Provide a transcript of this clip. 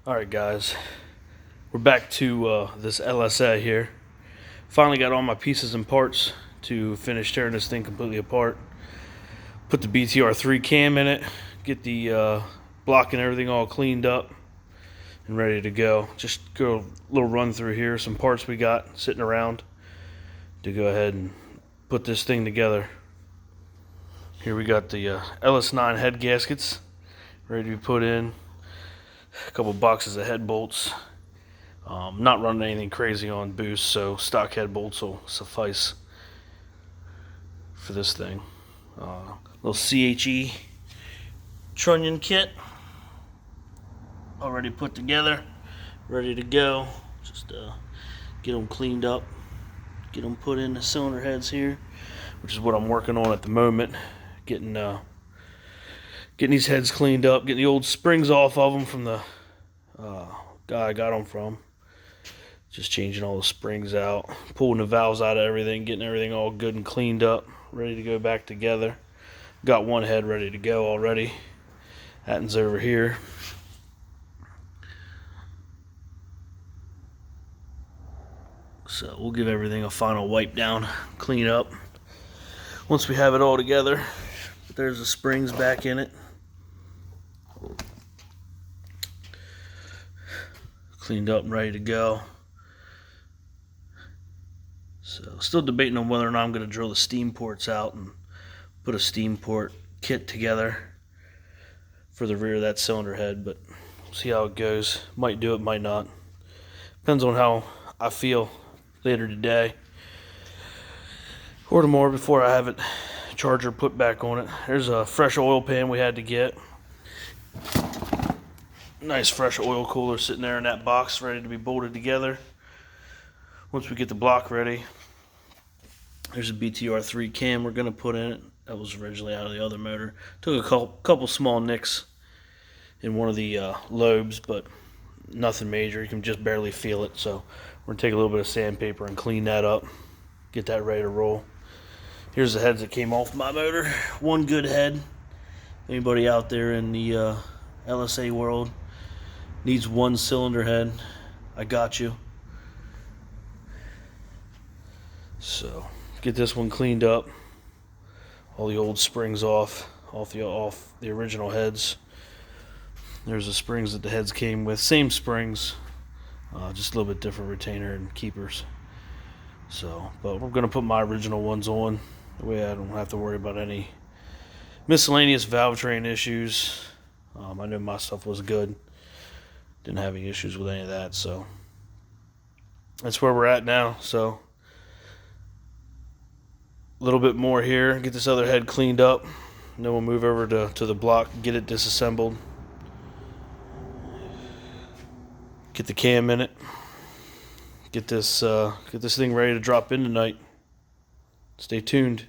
Alright guys, we're back to this LSA here. Finally got all my pieces and parts to finish tearing this thing completely apart. Put the BTR3 cam in it, get the block and everything all cleaned up and ready to go. Just go a little run through here, some parts we got sitting around to go ahead and put this thing together. Here we got the LS9 head gaskets ready to be put in. A couple boxes of head bolts. Not running anything crazy on boost, so stock head bolts will suffice for this thing. Little CHE trunnion kit already put together, ready to go. Just get them cleaned up, get them put in the cylinder heads here, which is what I'm working on at the moment. Getting these heads cleaned up, getting the old springs off of them from the guy I got them from. Just changing all the springs out, pulling the valves out of everything, getting everything all good and cleaned up, ready to go back together. Got one head ready to go already. Hatton's over here. So we'll give everything a final wipe down, clean up. Once we have it all together, there's the springs back in it. Cleaned up and ready to go. So still debating on whether or not I'm going to drill the steam ports out and put a steam port kit together for the rear of that cylinder head, but we'll see how it goes. Might do it, might not. Depends on how I feel later today or tomorrow before I have it charger put back on it. There's a fresh oil pan we had to get. Nice fresh oil cooler sitting there in that box ready to be bolted together. Once we get the block ready, there's a BTR3 cam we're going to put in it. That was originally out of the other motor. Took a couple small nicks in one of the lobes, but nothing major. You can just barely feel it. So we're going to take a little bit of sandpaper and clean that up, get that ready to roll. Here's the heads that came off my motor. One good head. Anybody out there in the LSA world needs one cylinder head, I got you. So get this one cleaned up, all the old springs off the original heads. There's the springs that the heads came with, same springs, just a little bit different retainer and keepers. So, but we're going to put my original ones on, that way I don't have to worry about any miscellaneous valve train issues. I knew my stuff was good, didn't have any issues with any of that, so that's where we're at now. So a little bit more here, get this other head cleaned up, and then we'll move over to the block, get it disassembled, get the cam in it, get this thing ready to drop in tonight. Stay tuned.